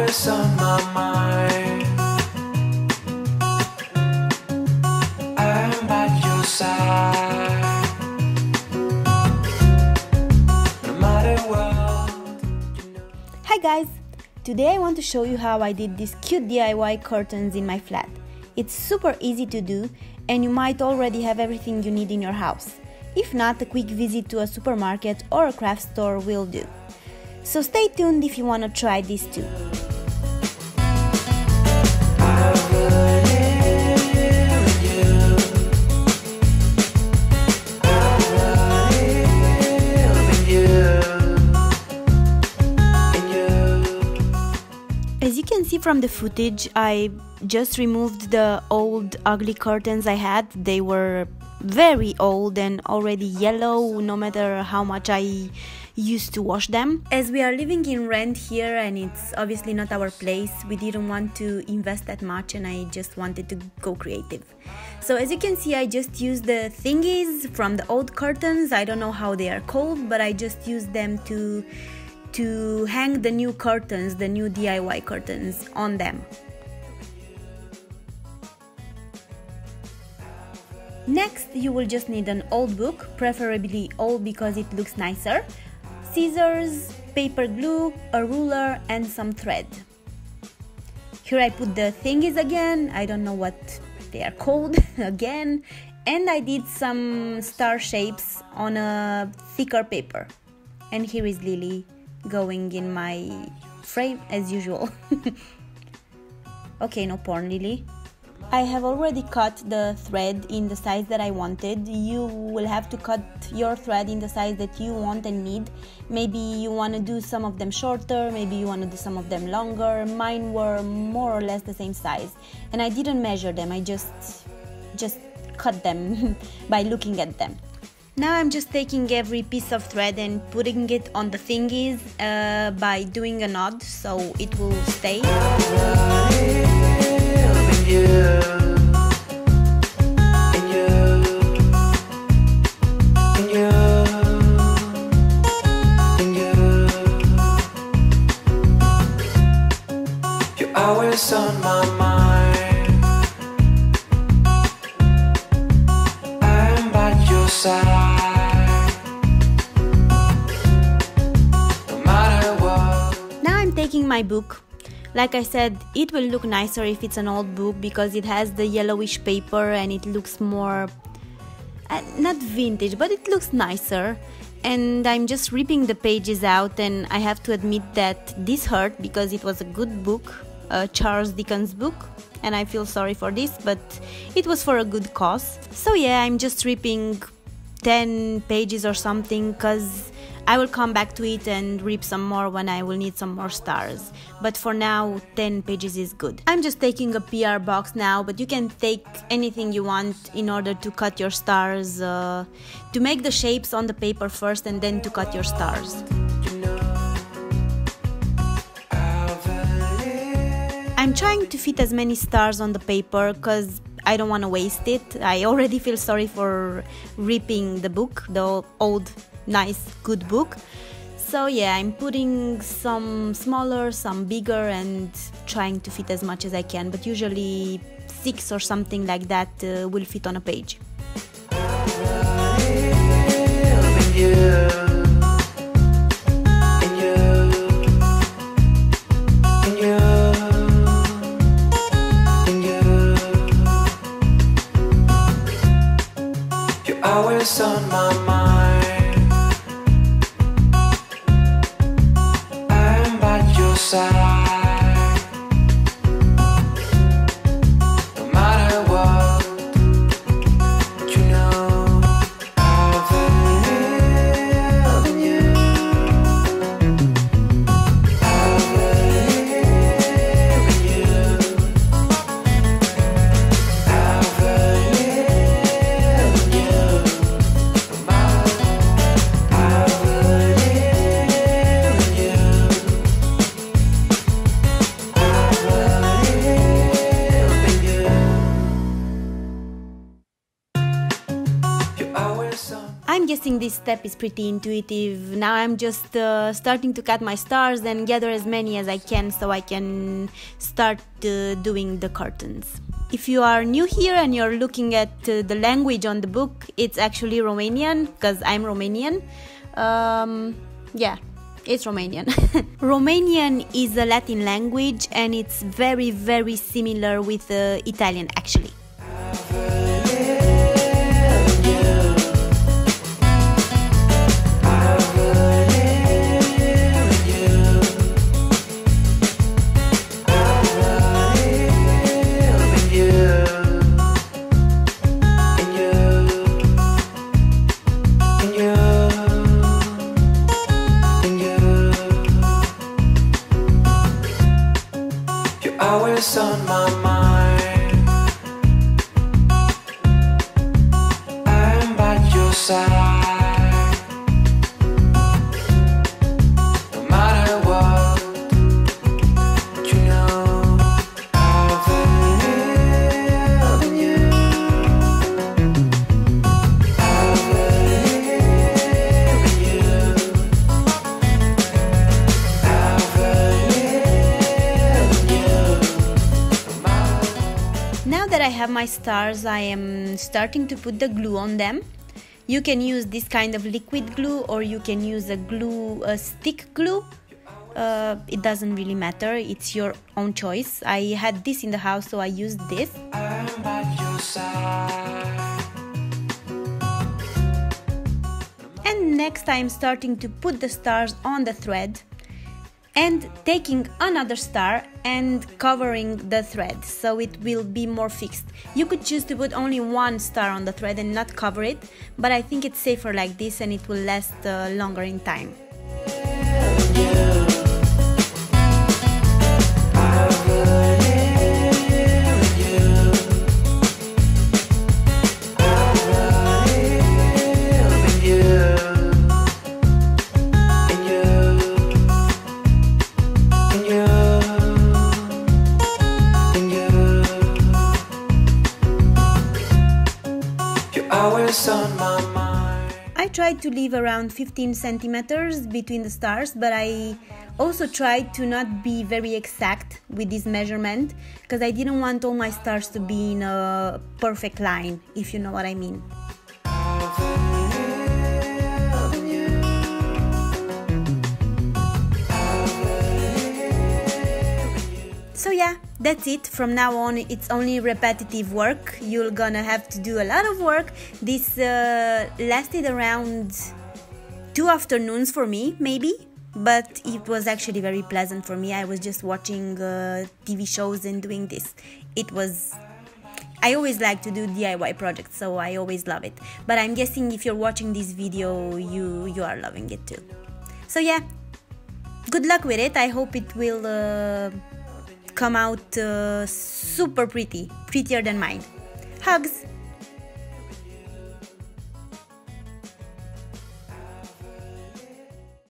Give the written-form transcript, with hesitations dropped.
always on my mind. I'm by your side. No matter what, you know. Hi guys! Today I want to show you how I did these cute DIY curtains in my flat. It's super easy to do and you might already have everything you need in your house. If not, a quick visit to a supermarket or a craft store will do. So stay tuned if you want to try these too. As you can see from the footage, I just removed the old ugly curtains I had. They were very old and already yellow, no matter how much I used to wash them. As we are living in rent here and it's obviously not our place, we didn't want to invest that much and I just wanted to go creative. So as you can see, I just used the thingies from the old curtains. I don't know how they are called, but I just used them to hang the new curtains, the new DIY curtains on them. Next, you will just need an old book, preferably old because it looks nicer, scissors, paper glue, a ruler and some thread. Here I put the thingies again, I don't know what they are called again, and I did some star shapes on a thicker paper. And here is Lily going in my frame as usual. Okay, no porn, Lily. I have already cut the thread in the size that I wanted. You will have to cut your thread in the size that you want and need. Maybe you want to do some of them shorter, maybe you want to do some of them longer. Mine were more or less the same size. And I didn't measure them, I just cut them by looking at them. Now I'm just taking every piece of thread and putting it on the thingies by doing a knot so it will stay. You're always on my mind. I'm by your side. No matter what. Now I'm taking my book. Like I said, it will look nicer if it's an old book because it has the yellowish paper and it looks more, not vintage, but it looks nicer. And I'm just ripping the pages out and I have to admit that this hurt because it was a good book, a Charles Dickens book, and I feel sorry for this, but it was for a good cause. So yeah, I'm just ripping 10 pages or something because I will come back to it and rip some more when I will need some more stars. But for now, 10 pages is good. I'm just taking a PR box now, but you can take anything you want in order to cut your stars, to make the shapes on the paper first and then to cut your stars. I'm trying to fit as many stars on the paper because I don't want to waste it. I already feel sorry for ripping the book, the old nice good book. So yeah, I'm putting some smaller, some bigger and trying to fit as much as I can, but usually 6 or something like that will fit on a page. You're always on my mind. Side. No matter what, you know I believe in you. I believe in you. I believe in you. No matter what, I believe in you. this step is pretty intuitive. Now I'm just starting to cut my stars and gather as many as I can so I can start doing the curtains. If you are new here and you're looking at the language on the book, it's actually Romanian because I'm Romanian. Yeah, it's Romanian. Romanian is a Latin language and it's very, very similar with Italian actually. Always on my mind. I'm by your side. No matter what, you know I believe in you. I believe in you. I believe in you. Now that I have my stars, I am starting to put the glue on them. You can use this kind of liquid glue or you can use a stick glue. It doesn't really matter, it's your own choice. I had this in the house, so I used this. I'm by your side. And next I am starting to put the stars on the thread and taking another star and covering the thread so it will be more fixed. You could choose to put only one star on the thread and not cover it, but I think it's safer like this and it will last longer in time. Always on my mind. I tried to leave around 15 centimeters between the stars, but I also tried to not be very exact with this measurement because I didn't want all my stars to be in a perfect line, if you know what I mean. So yeah, that's it. From now on it's only repetitive work. You're gonna have to do a lot of work. This lasted around 2 afternoons for me, maybe, but it was actually very pleasant for me. I was just watching TV shows and doing this. I always like to do DIY projects, so I always love it. But I'm guessing if you're watching this video, you are loving it too. So yeah, good luck with it. I hope it will come out super pretty, prettier than mine. Hugs!